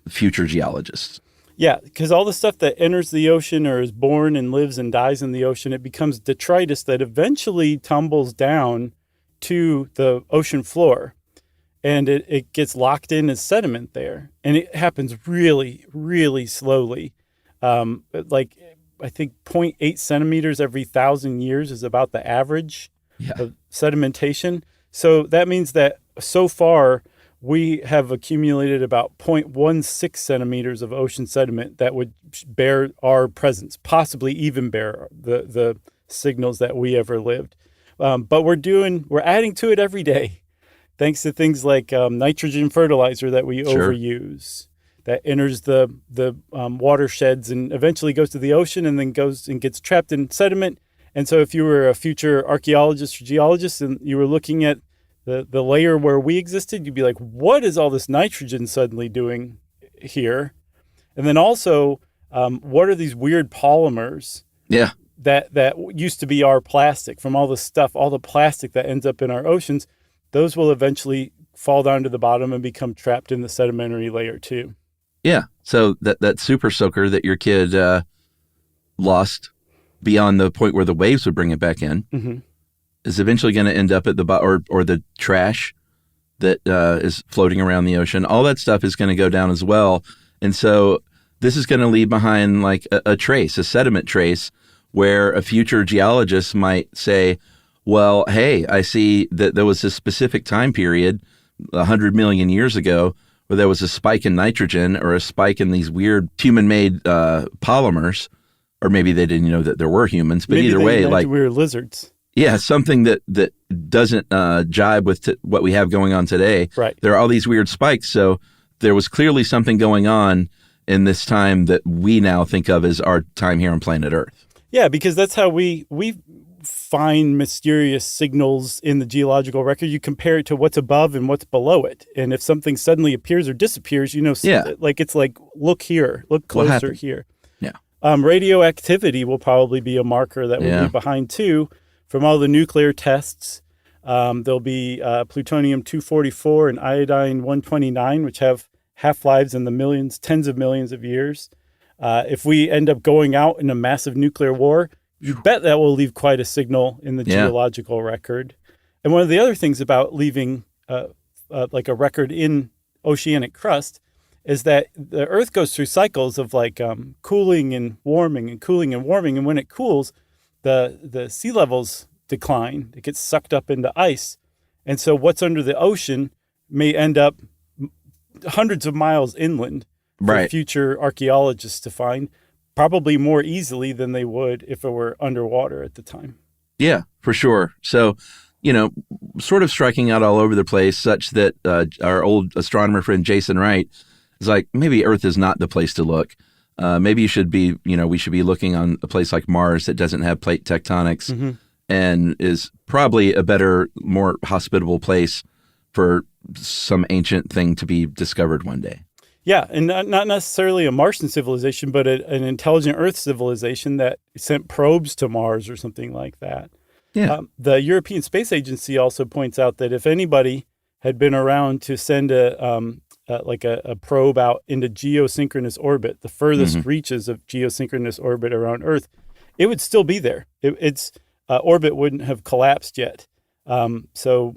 future geologists. Yeah, because all the stuff that enters the ocean or is born and lives and dies in the ocean, it becomes detritus that eventually tumbles down to the ocean floor. And it gets locked in as sediment there. And it happens really, really slowly. I think 0.8 centimeters every 1,000 years is about the average of sedimentation. So that means that so far we have accumulated about 0.16 centimeters of ocean sediment that would bear our presence, possibly even bear the signals that we ever lived. But we're adding to it every day. Thanks to things like nitrogen fertilizer that we overuse, that enters the watersheds and eventually goes to the ocean and then goes and gets trapped in sediment. And so if you were a future archaeologist or geologist and you were looking at the layer where we existed, you'd be like, what is all this nitrogen suddenly doing here? And then also, what are these weird polymers? Yeah. That used to be our plastic from all the stuff, all the plastic that ends up in our oceans. Those will eventually fall down to the bottom and become trapped in the sedimentary layer too. Yeah. So that super soaker that your kid lost beyond the point where the waves would bring it back in is eventually going to end up at the bottom, or the trash that is floating around the ocean. All that stuff is going to go down as well. And so this is going to leave behind like a trace, a sediment trace, where a future geologist might say, well, hey, I see that there was a specific time period 100 million years ago where there was a spike in nitrogen or a spike in these weird human-made polymers, or maybe they didn't know that there were humans, but maybe either way, like we were lizards. Yeah, something that doesn't jibe with what we have going on today. Right. There are all these weird spikes, so there was clearly something going on in this time that we now think of as our time here on planet Earth. Yeah, because that's how we find mysterious signals in the geological record. You compare it to what's above and what's below it. And if something suddenly appears or disappears, it's like, look here, look closer here. Yeah. Radioactivity will probably be a marker that will be behind too. From all the nuclear tests, there'll be plutonium-244 and iodine-129, which have half-lives in the millions, tens of millions of years. If we end up going out in a massive nuclear war, you bet that will leave quite a signal in the geological record. And one of the other things about leaving like a record in oceanic crust is that the Earth goes through cycles of like cooling and warming and cooling and warming. And when it cools, the sea levels decline. It gets sucked up into ice. And so what's under the ocean may end up hundreds of miles inland for future archaeologists to find, probably more easily than they would if it were underwater at the time. Yeah, for sure. So, sort of striking out all over the place, such that our old astronomer friend Jason Wright is like, maybe Earth is not the place to look. Maybe we should be looking on a place like Mars that doesn't have plate tectonics and is probably a better, more hospitable place for some ancient thing to be discovered one day. Yeah, and not necessarily a Martian civilization, but an intelligent Earth civilization that sent probes to Mars or something like that. Yeah. The European Space Agency also points out that if anybody had been around to send a probe out into geosynchronous orbit, the furthest reaches of geosynchronous orbit around Earth, it would still be there. Its orbit wouldn't have collapsed yet. So,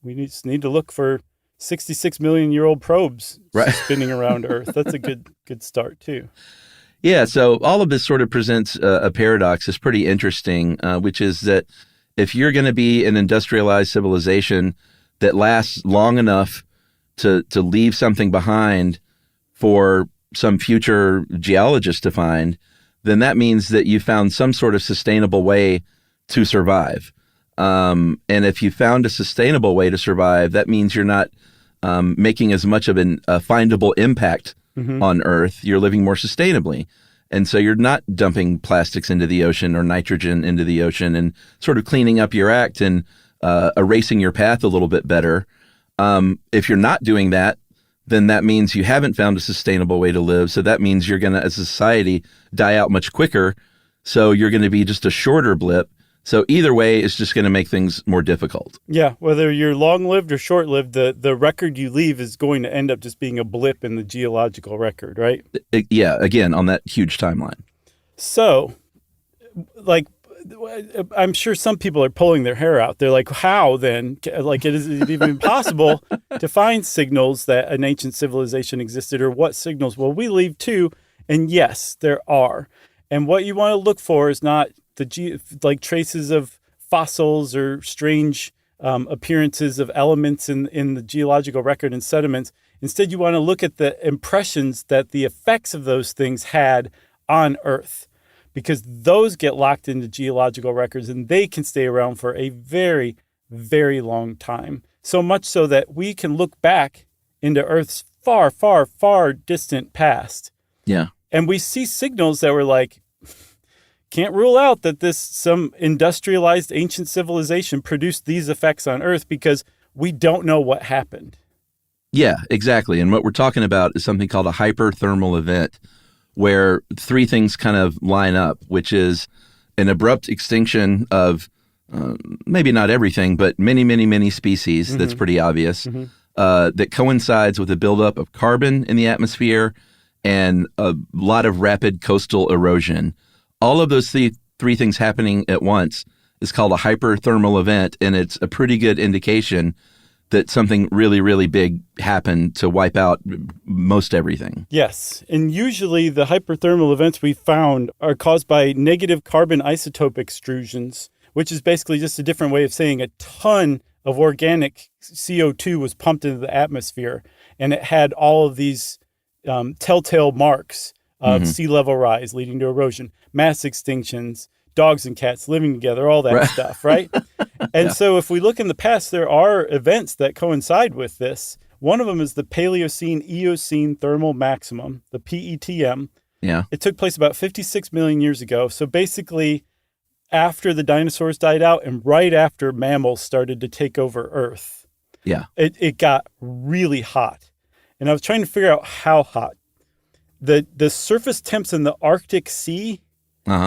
we just need to look for 66 million year old probes spinning around Earth. That's a good start too. Yeah. So all of this sort of presents a paradox. It's pretty interesting, which is that if you're going to be an industrialized civilization that lasts long enough to leave something behind for some future geologist to find, then that means that you found some sort of sustainable way to survive. And if you found a sustainable way to survive, that means you're not making as much of a findable impact on Earth. You're living more sustainably. And so you're not dumping plastics into the ocean or nitrogen into the ocean and sort of cleaning up your act and erasing your path a little bit better. If you're not doing that, then that means you haven't found a sustainable way to live. So that means you're going to, as a society, die out much quicker. So you're going to be just a shorter blip. So either way, it's just going to make things more difficult. Yeah, whether you're long-lived or short-lived, the record you leave is going to end up just being a blip in the geological record, right? Yeah, again, on that huge timeline. So, I'm sure some people are pulling their hair out. They're like, how then? Is it even possible to find signals that an ancient civilization existed, or what signals? Well, we leave two, and yes, there are. And what you want to look for is not traces of fossils or strange appearances of elements in the geological record and sediments. Instead, you want to look at the impressions that the effects of those things had on Earth, because those get locked into geological records and they can stay around for a very, very long time. So much so that we can look back into Earth's far, far, far distant past. Yeah. And we see signals that were like, can't rule out that some industrialized ancient civilization produced these effects on Earth, because we don't know what happened. Yeah, exactly. And what we're talking about is something called a hyperthermal event, where three things kind of line up, which is an abrupt extinction of maybe not everything, but many, many, many species. That's pretty obvious. That coincides with a buildup of carbon in the atmosphere and a lot of rapid coastal erosion. All of those three things happening at once is called a hyperthermal event, and it's a pretty good indication that something really, really big happened to wipe out most everything. Yes, and usually the hyperthermal events we found are caused by negative carbon isotope extrusions, which is basically just a different way of saying a ton of organic CO2 was pumped into the atmosphere, and it had all of these telltale marks of sea level rise leading to erosion, mass extinctions, dogs and cats living together, all that stuff, right? And so if we look in the past, there are events that coincide with this. One of them is the Paleocene-Eocene thermal maximum, the PETM. Yeah. It took place about 56 million years ago. So basically, after the dinosaurs died out and right after mammals started to take over Earth, it got really hot. And I was trying to figure out how hot. The surface temps in the Arctic Sea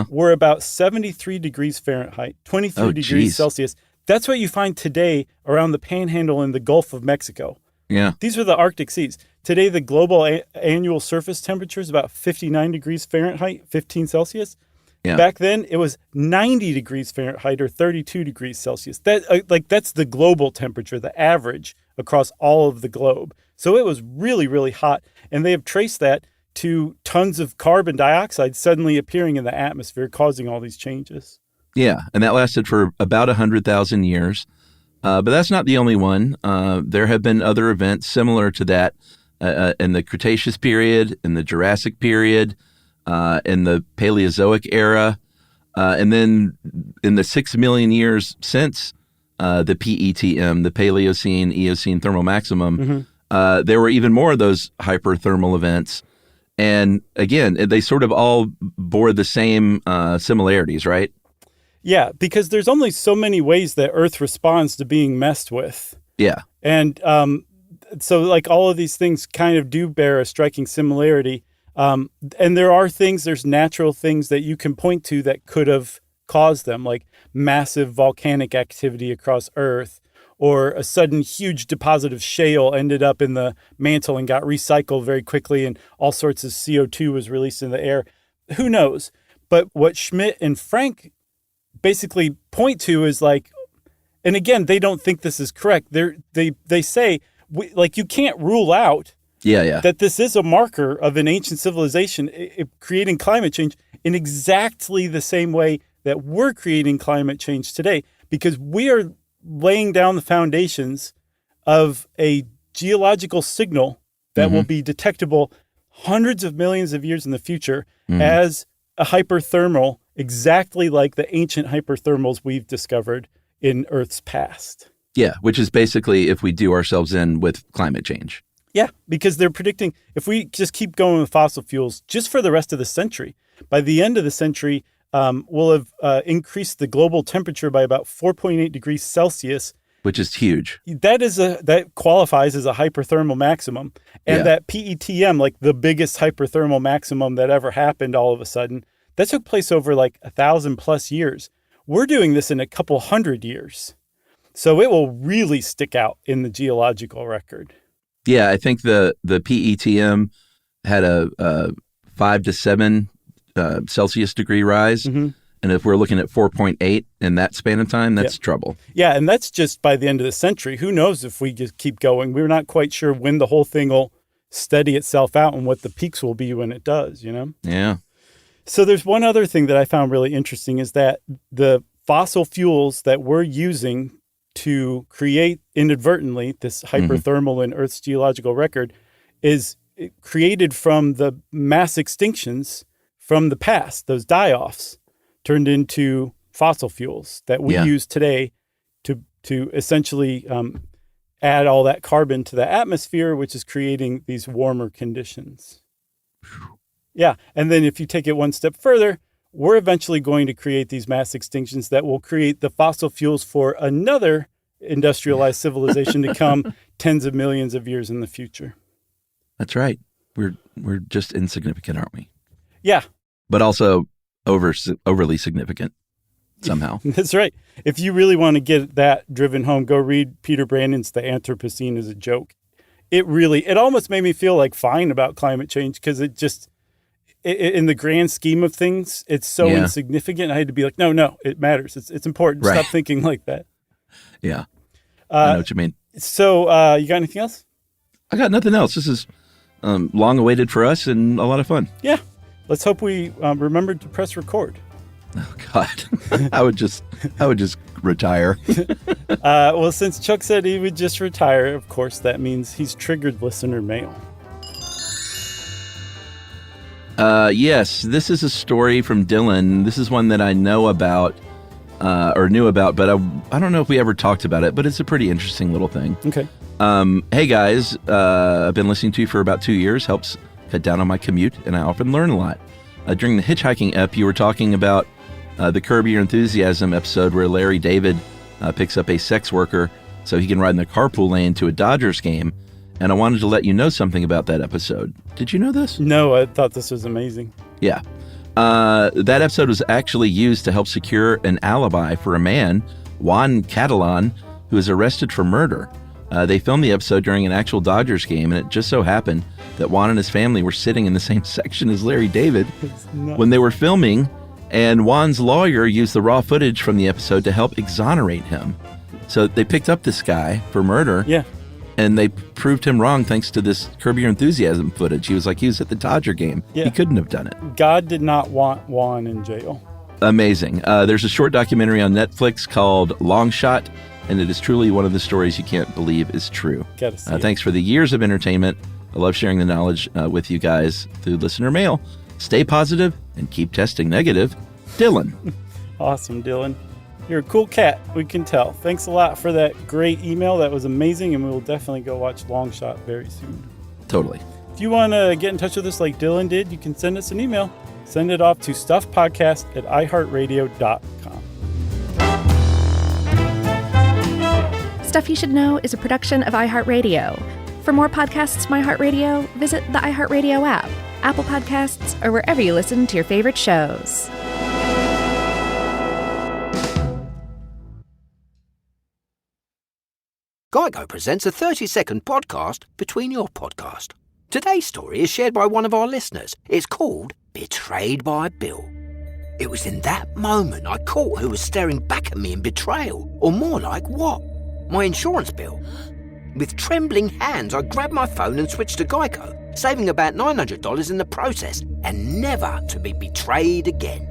were about 73 degrees Fahrenheit, 23 degrees Celsius. That's what you find today around the Panhandle in the Gulf of Mexico. Yeah. These are the Arctic seas. Today, the global annual surface temperature is about 59 degrees Fahrenheit, 15 Celsius. Yeah. Back then, it was 90 degrees Fahrenheit or 32 degrees Celsius. That's the global temperature, the average across all of the globe. So it was really, really hot. And they have traced that to tons of carbon dioxide suddenly appearing in the atmosphere, causing all these changes. Yeah, and that lasted for about 100,000 years. But that's not the only one. There have been other events similar to that in the Cretaceous period, in the Jurassic period, in the Paleozoic era, and then in the 6 million years since the PETM, the Paleocene-Eocene thermal maximum, there were even more of those hyperthermal events. And again, they sort of all bore the same similarities, right? Yeah, because there's only so many ways that Earth responds to being messed with. Yeah. And So like all of these things kind of do bear a striking similarity. And there's natural things that you can point to that could have caused them, like massive volcanic activity across Earth, or a sudden huge deposit of shale ended up in the mantle and got recycled very quickly, and all sorts of CO2 was released in the air. Who knows? But what Schmidt and Frank basically point to is like, and again, they don't think this is correct. They say, you can't rule out that this is a marker of an ancient civilization creating climate change in exactly the same way that we're creating climate change today, because we are laying down the foundations of a geological signal that will be detectable hundreds of millions of years in the future as a hyperthermal, exactly like the ancient hyperthermals we've discovered in Earth's past. Yeah, which is basically if we do ourselves in with climate change. Yeah, because they're predicting if we just keep going with fossil fuels just for the rest of the century, by the end of the century, we'll have increased the global temperature by about 4.8 degrees Celsius. Which is huge. That qualifies as a hyperthermal maximum. And that PETM, like the biggest hyperthermal maximum that ever happened all of a sudden, that took place over like 1,000+ years. We're doing this in a couple hundred years. So it will really stick out in the geological record. Yeah, I think the PETM had a 5 to 7 Celsius degree rise. Mm-hmm. And if we're looking at 4.8 in that span of time, that's trouble. Yeah, and that's just by the end of the century. Who knows if we just keep going? We're not quite sure when the whole thing will steady itself out and what the peaks will be when it does, you know? Yeah. So there's one other thing that I found really interesting is that the fossil fuels that we're using to create inadvertently this hyperthermal in Earth's geological record is created from the mass extinctions from the past, those die-offs turned into fossil fuels that we use today to essentially add all that carbon to the atmosphere, which is creating these warmer conditions. Yeah, and then if you take it one step further, we're eventually going to create these mass extinctions that will create the fossil fuels for another industrialized civilization to come tens of millions of years in the future. That's right. We're just insignificant, aren't we? Yeah. But also overly significant somehow. That's right. If you really want to get that driven home, go read Peter Brandon's The Anthropocene is a Joke. It almost made me feel like fine about climate change because it just, in the grand scheme of things, it's so insignificant. I had to be like, no, it matters. It's important. Right. Stop thinking like that. Yeah. I know what you mean. So you got anything else? I got nothing else. This is long awaited for us and a lot of fun. Yeah. Let's hope we remembered to press record. Oh God, I would just retire. Well, since Chuck said he would just retire, of course, that means he's triggered listener mail. Yes, this is a story from Dylan. This is one that I know about, or knew about, but I don't know if we ever talked about it, but it's a pretty interesting little thing. Okay. Hey guys, I've been listening to you for about 2 years. Helps cut down on my commute, and I often learn a lot. During the hitchhiking ep, you were talking about the Curb Your Enthusiasm episode where Larry David picks up a sex worker so he can ride in the carpool lane to a Dodgers game. And I wanted to let you know something about that episode. Did you know this? No, I thought this was amazing. Yeah. That episode was actually used to help secure an alibi for a man, Juan Catalan, who was arrested for murder. They filmed the episode during an actual Dodgers game, and it just so happened that Juan and his family were sitting in the same section as Larry David when they were filming, and Juan's lawyer used the raw footage from the episode to help exonerate him. So they picked up this guy for murder, and they proved him wrong thanks to this Curb Your Enthusiasm footage. He was at the Dodger game. Yeah. He couldn't have done it. God did not want Juan in jail. Amazing. There's a short documentary on Netflix called Long Shot, and it is truly one of the stories you can't believe is true. Gotta see it. Thanks for the years of entertainment. I love sharing the knowledge with you guys through listener mail. Stay positive and keep testing negative. Dylan. Awesome, Dylan. You're a cool cat, we can tell. Thanks a lot for that great email. That was amazing, and we will definitely go watch Long Shot very soon. Totally. If you want to get in touch with us like Dylan did, you can send us an email. Send it off to stuffpodcast@iheartradio.com. Stuff You Should Know is a production of iHeartRadio. For more podcasts from iHeartRadio, visit the iHeartRadio app, Apple Podcasts, or wherever you listen to your favorite shows. Geico presents a 30-second podcast between your podcast. Today's story is shared by one of our listeners. It's called Betrayed by Bill. It was in that moment I caught who was staring back at me in betrayal, or more like what? My insurance bill. With trembling hands, I grabbed my phone and switched to Geico, saving about $900 in the process, and never to be betrayed again.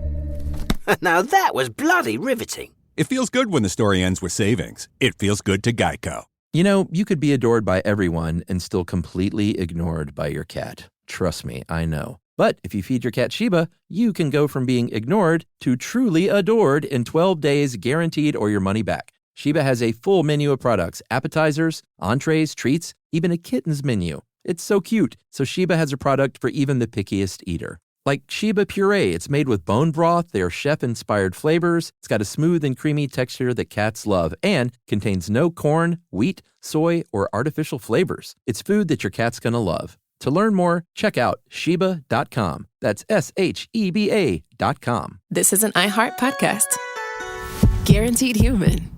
Now that was bloody riveting. It feels good when the story ends with savings. It feels good to Geico. You know, you could be adored by everyone and still completely ignored by your cat. Trust me, I know. But if you feed your cat Sheba, you can go from being ignored to truly adored in 12 days, guaranteed, or your money back. Sheba has a full menu of products, appetizers, entrees, treats, even a kitten's menu. It's so cute, so Sheba has a product for even the pickiest eater. Like Sheba Puree, it's made with bone broth, they're chef-inspired flavors, it's got a smooth and creamy texture that cats love, and contains no corn, wheat, soy, or artificial flavors. It's food that your cat's gonna love. To learn more, check out Sheba.com. That's SHEBA.com. This is an iHeart podcast. Guaranteed human.